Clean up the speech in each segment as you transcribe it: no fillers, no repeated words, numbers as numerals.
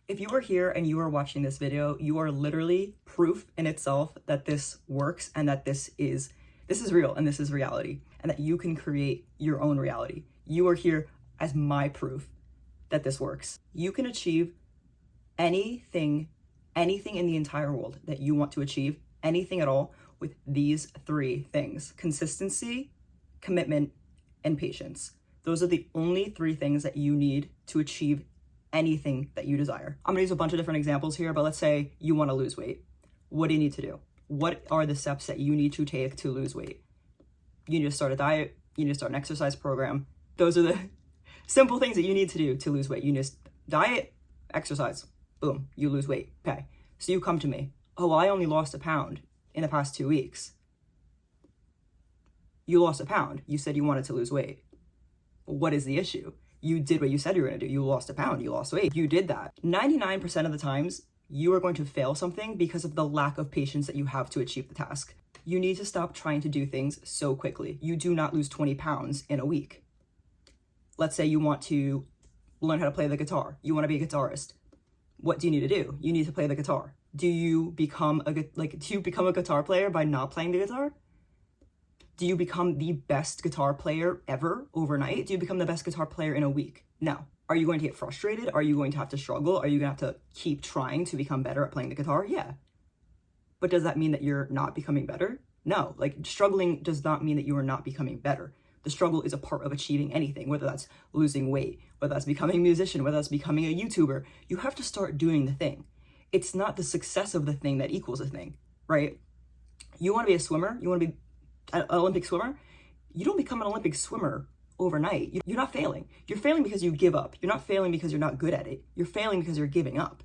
If you are here and you are watching this video, you are literally proof in itself that this works and that this is real and this is reality and that you can create your own reality. You are here as my proof that this works. You can achieve anything in the entire world that you want to achieve, anything at all, with these three things: consistency, commitment, and patience. Those are the only three things that you need to achieve anything that you desire. I'm gonna use a bunch of different examples here, but let's say you wanna lose weight. What do you need to do? What are the steps that you need to take to lose weight? You need to start a diet, you need to start an exercise program. Those are the simple things that you need to do to lose weight. You need to diet, exercise, boom, you lose weight, okay. So you come to me, oh, well, I only lost a pound in the past 2 weeks. You lost a pound, you said you wanted to lose weight. What is the issue? You did what you said you were gonna do. You lost a pound, you lost weight, you did that. 99% of the times, you are going to fail something because of the lack of patience that you have to achieve the task. You need to stop trying to do things so quickly. You do not lose 20 pounds in a week. Let's say you want to learn how to play the guitar. You wanna be a guitarist. What do you need to do? You need to play the guitar. Do you become a guitar player by not playing the guitar? Do you become the best guitar player ever overnight? Do you become the best guitar player in a week? No. Are you going to get frustrated? Are you going to have to struggle? Are you going to have to keep trying to become better at playing the guitar? Yeah. But does that mean that you're not becoming better? No. Like, struggling does not mean that you are not becoming better. The struggle is a part of achieving anything, whether that's losing weight, whether that's becoming a musician, whether that's becoming a YouTuber. You have to start doing the thing. It's not the success of the thing that equals a thing, right? You want to be a swimmer? You want to be an Olympic swimmer? You don't become an Olympic swimmer overnight. You're not failing. You're failing because you give up. You're not failing because you're not good at it. You're failing because you're giving up.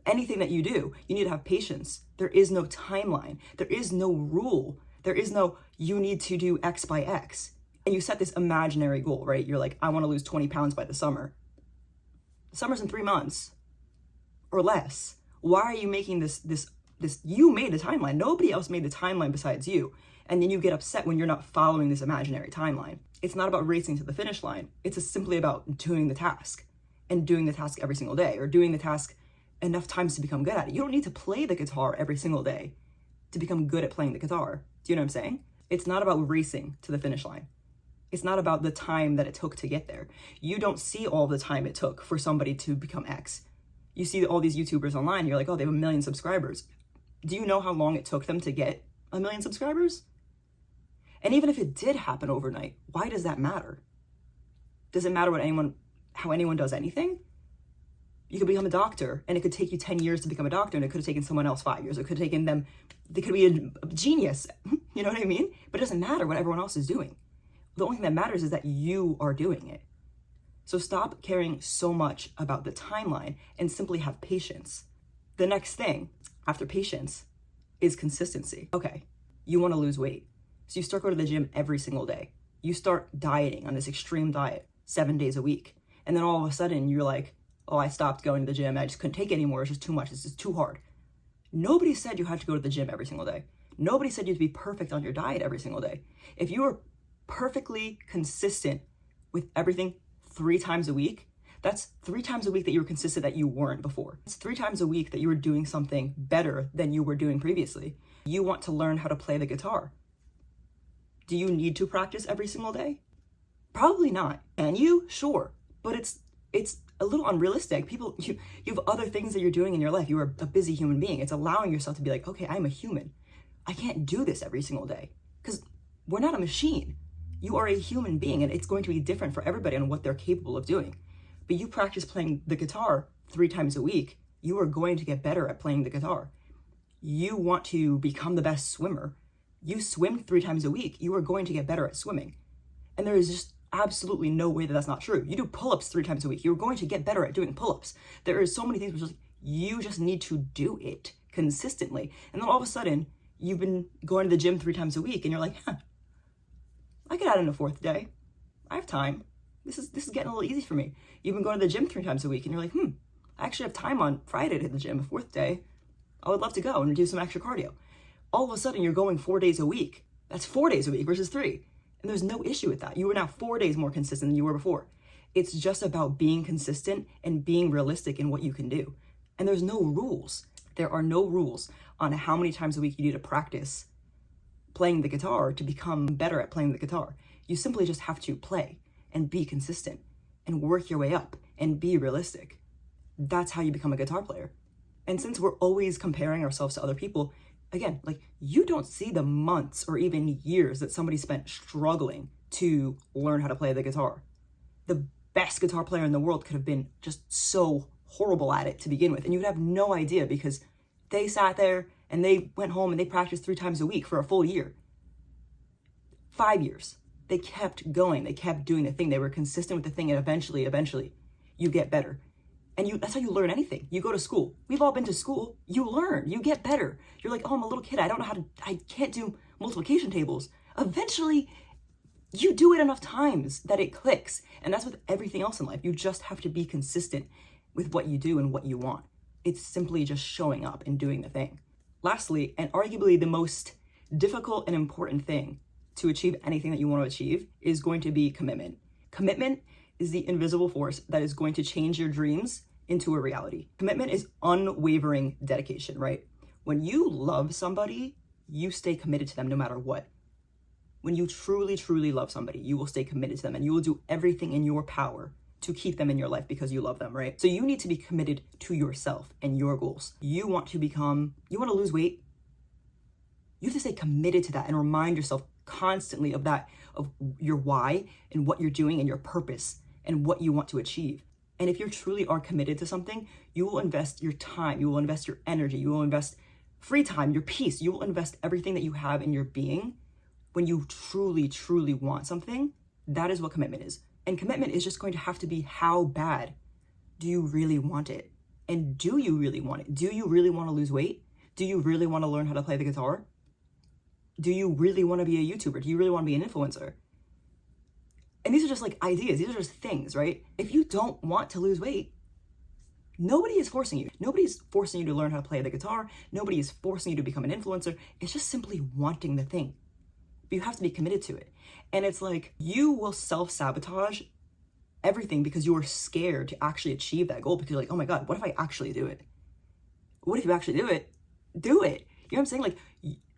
Anything that you do, you need to have patience. There is no timeline. There is no rule. There is no, you need to do X by X. And you set this imaginary goal, right? You're like, I want to lose 20 pounds by the summer. The summer's in 3 months or less. Why are you making this, you made the timeline. Nobody else made the timeline besides you. And then you get upset when you're not following this imaginary timeline. It's not about racing to the finish line. It's simply about doing the task and doing the task every single day, or doing the task enough times to become good at it. You don't need to play the guitar every single day to become good at playing the guitar. Do you know what I'm saying? It's not about racing to the finish line. It's not about the time that it took to get there. You don't see all the time it took for somebody to become X. You see all these YouTubers online, you're like, oh, they have 1 million subscribers. Do you know how long it took them to get 1 million subscribers? And even if it did happen overnight, why does that matter? Does it matter how anyone does anything? You could become a doctor, and it could take you 10 years to become a doctor, and it could have taken someone else 5 years. It could have taken them, they could be a genius. You know what I mean? But it doesn't matter what everyone else is doing. The only thing that matters is that you are doing it. So stop caring so much about the timeline and simply have patience. The next thing after patience is consistency. Okay, you want to lose weight. So you start going to the gym every single day. You start dieting on this extreme diet 7 days a week. And then all of a sudden you're like, oh, I stopped going to the gym. I just couldn't take it anymore. It's just too much. It's just too hard. Nobody said you had to go to the gym every single day. Nobody said you had to be perfect on your diet every single day. If you were perfectly consistent with everything 3 times a week, that's 3 times a week that you were consistent that you weren't before. It's 3 times a week that you were doing something better than you were doing previously. You want to learn how to play the guitar. Do you need to practice every single day? Probably not. Can you? Sure. But it's a little unrealistic. You have other things that you're doing in your life. You are a busy human being. It's allowing yourself to be like, okay, I'm a human. I can't do this every single day because we're not a machine. You are a human being, and it's going to be different for everybody on what they're capable of doing. But you practice playing the guitar 3 times a week, you are going to get better at playing the guitar. You want to become the best swimmer. You swim 3 times a week, you are going to get better at swimming. And there is just absolutely no way that that's not true. You do pull-ups 3 times a week, you're going to get better at doing pull-ups. There are so many things where you just need to do it consistently. And then all of a sudden, you've been going to the gym 3 times a week, and you're like, I could add in a 4th day. I have time. This is getting a little easy for me. You've been going to the gym 3 times a week, and you're like, I actually have time on Friday to hit the gym. A 4th day, I would love to go and do some extra cardio. All of a sudden, you're going 4 days a week. That's 4 days a week versus 3. And there's no issue with that. You are now 4 days more consistent than you were before. It's just about being consistent and being realistic in what you can do. And there's no rules. There are no rules on how many times a week you need to practice playing the guitar to become better at playing the guitar. You simply just have to play and be consistent and work your way up and be realistic. That's how you become a guitar player. And since we're always comparing ourselves to other people, again, like, you don't see the months or even years that somebody spent struggling to learn how to play the guitar. The best guitar player in the world could have been just so horrible at it to begin with, and you would have no idea because they sat there and they went home and they practiced 3 times a week for a full year. 5 years. They kept going. They kept doing the thing. They were consistent with the thing, and eventually you get better. And that's how you learn anything. You go to school. We've all been to school. You learn. You get better. You're like, oh, I'm a little kid. I can't do multiplication tables. Eventually, you do it enough times that it clicks. And that's with everything else in life. You just have to be consistent with what you do and what you want. It's simply just showing up and doing the thing. Lastly, and arguably the most difficult and important thing to achieve anything that you want to achieve is going to be commitment. Commitment is the invisible force that is going to change your dreams into a reality. Commitment is unwavering dedication, right? When you love somebody, you stay committed to them no matter what. When you truly, truly love somebody, you will stay committed to them and you will do everything in your power to keep them in your life because you love them, right? So you need to be committed to yourself and your goals. You want to lose weight. You have to stay committed to that and remind yourself constantly of your why and what you're doing and your purpose and what you want to achieve. And if you truly are committed to something, you will invest your time, you will invest your energy, you will invest free time, your peace, you will invest everything that you have in your being when you truly, truly want something. That is what commitment is. And commitment is just going to have to be, how bad do you really want it? And do you really want it? Do you really want to lose weight? Do you really want to learn how to play the guitar? Do you really want to be a YouTuber? Do you really want to be an influencer? And these are just like ideas. These are just things, right? If you don't want to lose weight, nobody is forcing you. Nobody's forcing you to learn how to play the guitar. Nobody is forcing you to become an influencer. It's just simply wanting the thing. But you have to be committed to it. And it's like, you will self-sabotage everything because you are scared to actually achieve that goal, because you're like, oh my God, what if I actually do it? What if you actually do it? Do it. You know what I'm saying? Like,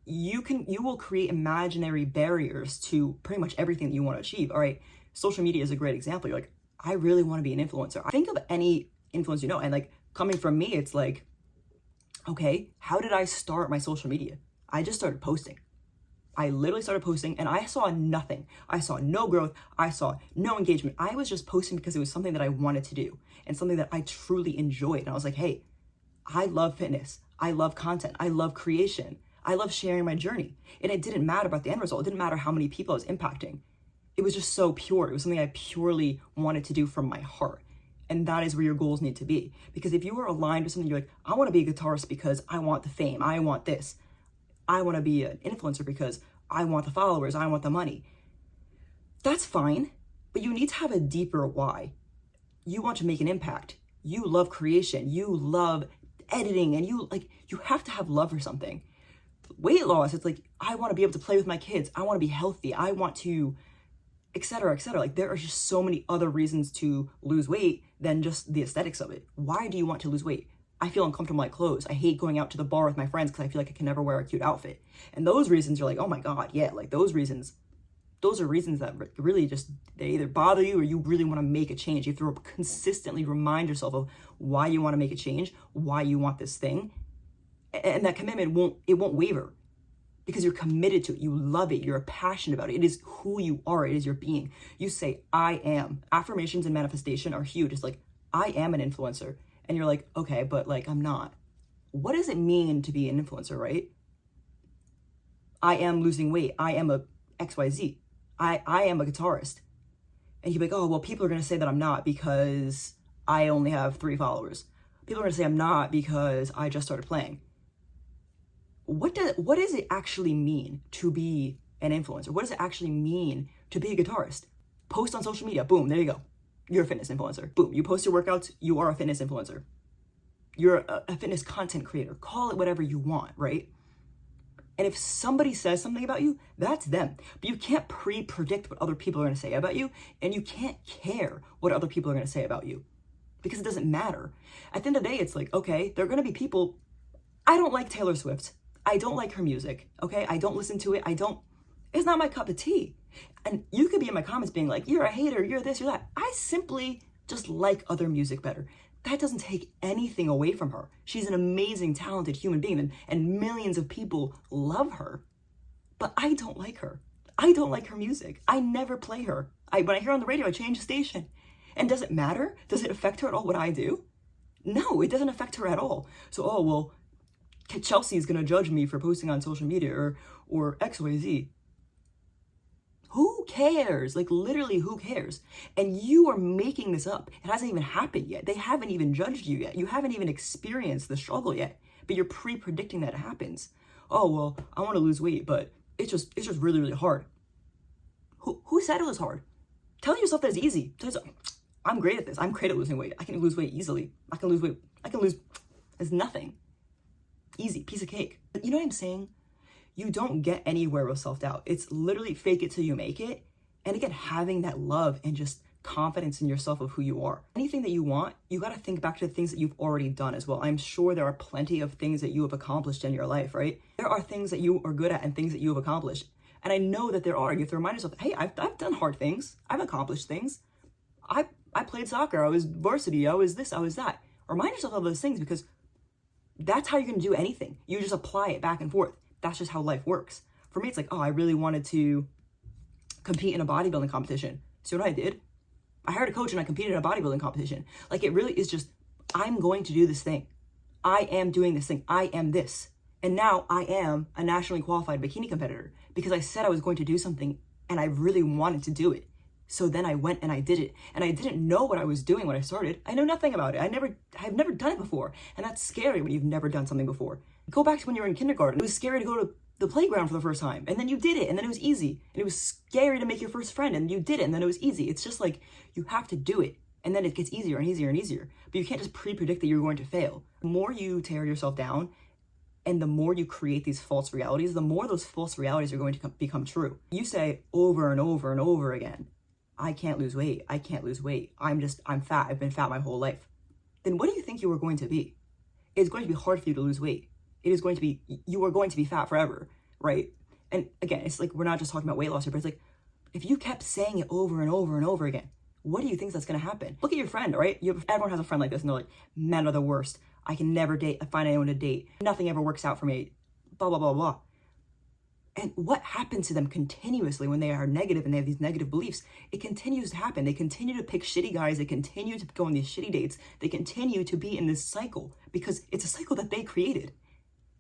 you will create imaginary barriers to pretty much everything that you want to achieve. All right, social media is a great example. You're like, I really want to be an influencer. I think of any influencer you know, and like, coming from me, it's like, okay, how did I start my social media? I just started posting. I literally started posting and I saw nothing. I saw no growth. I saw no engagement. I was just posting because it was something that I wanted to do and something that I truly enjoyed. And I was like, hey, I love fitness. I love content. I love creation. I love sharing my journey. And it didn't matter about the end result. It didn't matter how many people I was impacting. It was just so pure. It was something I purely wanted to do from my heart. And that is where your goals need to be. Because if you are aligned with something, you're like, I want to be a guitarist because I want the fame. I want this. I want to be an influencer because I want the followers. I want the money. That's fine. But you need to have a deeper why. You want to make an impact. You love creation. You love editing. And you have to have love for something. Weight loss, it's like, I want to be able to play with my kids. I want to be healthy. I want to, et cetera, et cetera. Like, there are just so many other reasons to lose weight than just the aesthetics of it. Why do you want to lose weight? I feel uncomfortable in my clothes. I hate going out to the bar with my friends because I feel like I can never wear a cute outfit. And those reasons, you're like, oh my God, yeah, like those are reasons that really just, they either bother you or you really want to make a change. You have to consistently remind yourself of why you want to make a change, why you want this thing. And that commitment won't waver because you're committed to it. You love it. You're passionate about it. It is who you are. It is your being. You say, I am. Affirmations and manifestation are huge. It's like, I am an influencer. And you're like, okay, but like, I'm not. What does it mean to be an influencer, right? I am losing weight. I am a XYZ. I am a guitarist. And you'd be like, oh, well, people are going to say that I'm not because I only have 3 followers. People are going to say I'm not because I just started playing. What does it actually mean to be an influencer? What does it actually mean to be a guitarist? Post on social media. Boom, there you go. You're a fitness influencer. Boom, you post your workouts. You are a fitness influencer. You're a fitness content creator. Call it whatever you want, right? And if somebody says something about you, that's them. But you can't pre-predict what other people are going to say about you, and you can't care what other people are going to say about you because it doesn't matter. At the end of the day, it's like, okay, there are going to be people. I don't like Taylor Swift. I don't like her music, okay? I don't listen to it. It's not my cup of tea. And you could be in my comments being like, you're a hater, you're this, you're that. I simply just like other music better. That doesn't take anything away from her. She's an amazing, talented human being, and millions of people love her. But I don't like her. I don't like her music. I never play her. When I hear her on the radio, I change the station. And does it matter? Does it affect her at all what I do? No, it doesn't affect her at all. So, oh, well, Chelsea is going to judge me for posting on social media or XYZ. Who cares? Like, literally, who cares? And you are making this up. It hasn't even happened yet. They haven't even judged you yet. You haven't even experienced the struggle yet, but you're pre-predicting that it happens. Oh, well, I want to lose weight, but it's just really, really hard. Who said it was hard? Tell yourself that it's easy. I'm great at this. I'm great at losing weight. I can lose weight easily. It's nothing. Easy, piece of cake. But you know what I'm saying? You don't get anywhere with self-doubt. It's literally fake it till you make it. And again, having that love and just confidence in yourself of who you are. Anything that you want, you got to think back to the things that you've already done as well. I'm sure there are plenty of things that you have accomplished in your life, right? There are things that you are good at and things that you have accomplished. And I know that there are. You have to remind yourself, hey, I've done hard things. I've accomplished things. I played soccer. I was varsity. I was this. I was that. Remind yourself of those things because that's how you're going to do anything. You just apply it back and forth. That's just how life works. For me, it's like, oh, I really wanted to compete in a bodybuilding competition. So what I did? I hired a coach and I competed in a bodybuilding competition. Like, it really is just, I'm going to do this thing. I am doing this thing. I am this. And now I am a nationally qualified bikini competitor because I said I was going to do something and I really wanted to do it. So then I went and I did it. And I didn't know what I was doing when I started. I know nothing about it. I've never done it before. And that's scary when you've never done something before. Go back to when you were in kindergarten. It was scary to go to the playground for the first time. And then you did it. And then it was easy. And it was scary to make your first friend. And you did it. And then it was easy. It's just like, you have to do it. And then it gets easier and easier and easier. But you can't just pre-predict that you're going to fail. The more you tear yourself down, and the more you create these false realities, the more those false realities are going to become true. You say over and over and over again, I can't lose weight. I can't lose weight. I'm fat. I've been fat my whole life. Then what do you think you are going to be? It's going to be hard for you to lose weight. You are going to be fat forever, right? And again, it's like, we're not just talking about weight loss here, but it's like, if you kept saying it over and over and over again, what do you think that's going to happen? Look at your friend, right? Everyone has a friend like this and they're like, men are the worst. I can never find anyone to date. Nothing ever works out for me. Blah, blah, blah, blah. And what happens to them continuously when they are negative and they have these negative beliefs? It continues to happen. They continue to pick shitty guys. They continue to go on these shitty dates. They continue to be in this cycle because it's a cycle that they created.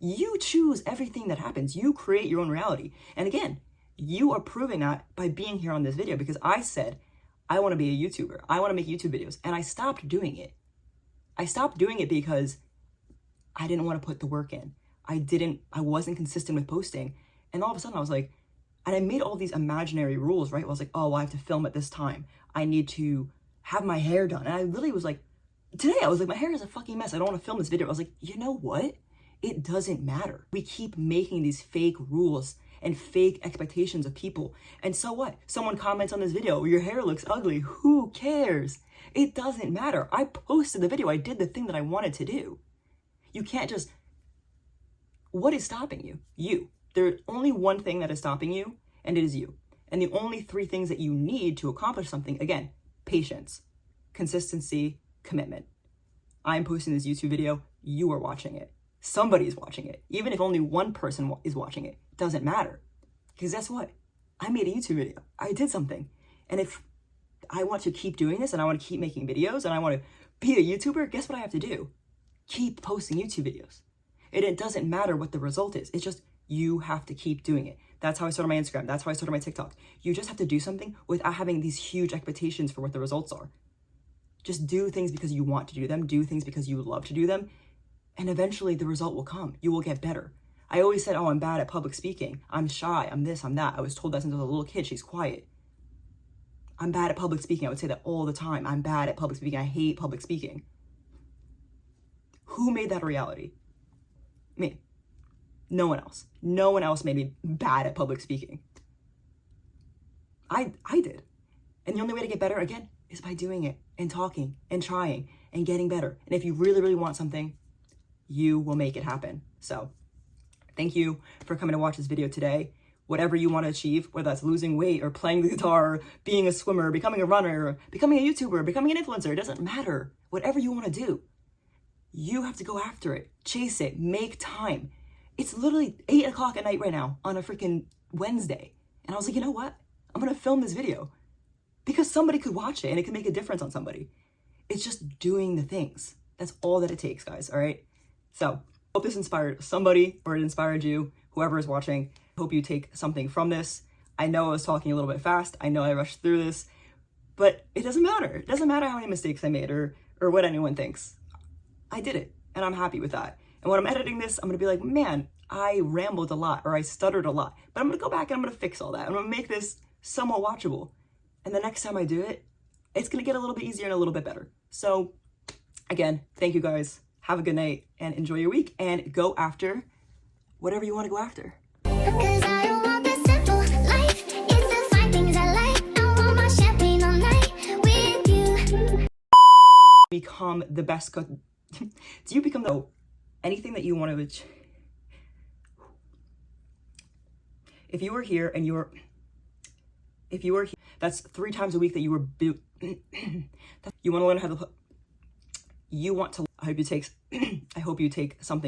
You choose everything that happens. You create your own reality. And again, you are proving that by being here on this video because I said, I want to be a YouTuber. I want to make YouTube videos. And I stopped doing it. I stopped doing it because I didn't want to put the work in. I wasn't consistent with posting. And all of a sudden I was like, and I made all these imaginary rules, right? I was like, oh, well, I have to film at this time. I need to have my hair done. And I literally was like, today I was like, my hair is a fucking mess. I don't want to film this video. I was like, you know what? It doesn't matter. We keep making these fake rules and fake expectations of people. And so what? Someone comments on this video, your hair looks ugly. Who cares? It doesn't matter. I posted the video. I did the thing that I wanted to do. You can't just, what is stopping you? You. There's only one thing that is stopping you, and it is you. And the only three things that you need to accomplish something, again, patience, consistency, commitment. I'm posting this YouTube video, you are watching it. Somebody is watching it. Even if only one person is watching it, it doesn't matter. Because guess what? I made a YouTube video. I did something. And if I want to keep doing this and I want to keep making videos and I want to be a YouTuber, guess what I have to do? Keep posting YouTube videos. And it doesn't matter what the result is. It's just, you have to keep doing it. That's how I started my Instagram. That's how I started my TikTok. You just have to do something without having these huge expectations for what the results are. Just do things because you want to do them. Do things because you love to do them. And eventually the result will come. You will get better. I always said, oh, I'm bad at public speaking. I'm shy. I'm this, I'm that. I was told that since I was a little kid. She's quiet. I'm bad at public speaking. I would say that all the time. I'm bad at public speaking. I hate public speaking. Who made that a reality? Me. No one else. No one else made me bad at public speaking. I did. And the only way to get better, again, is by doing it and talking and trying and getting better. And if you really, really want something, you will make it happen. So thank you for coming to watch this video today. Whatever you want to achieve, whether that's losing weight or playing the guitar, being a swimmer, becoming a runner, becoming a YouTuber, becoming an influencer, it doesn't matter. Whatever you want to do, you have to go after it, chase it, make time. It's literally 8 o'clock at night right now on a freaking Wednesday. And I was like, you know what? I'm going to film this video because somebody could watch it and it can make a difference on somebody. It's just doing the things. That's all that it takes, guys. All right. So hope this inspired somebody or it inspired you, whoever is watching. Hope you take something from this. I know I was talking a little bit fast. I know I rushed through this, but it doesn't matter. It doesn't matter how many mistakes I made or what anyone thinks. I did it and I'm happy with that. And when I'm editing this, I'm going to be like, man, I rambled a lot or I stuttered a lot, but I'm going to go back and I'm going to fix all that. I'm going to make this somewhat watchable. And the next time I do it, it's going to get a little bit easier and a little bit better. So again, thank you guys. Have a good night and enjoy your week and go after whatever you want to go after. Because I don't want the simple life. It's the fine things I like. I want my champagne all night with you. Become the best cook. Do you become the anything that you want to achieve? If you were here and if you were here, that's 3 times a week that you were you want to learn how to you want to I hope you take something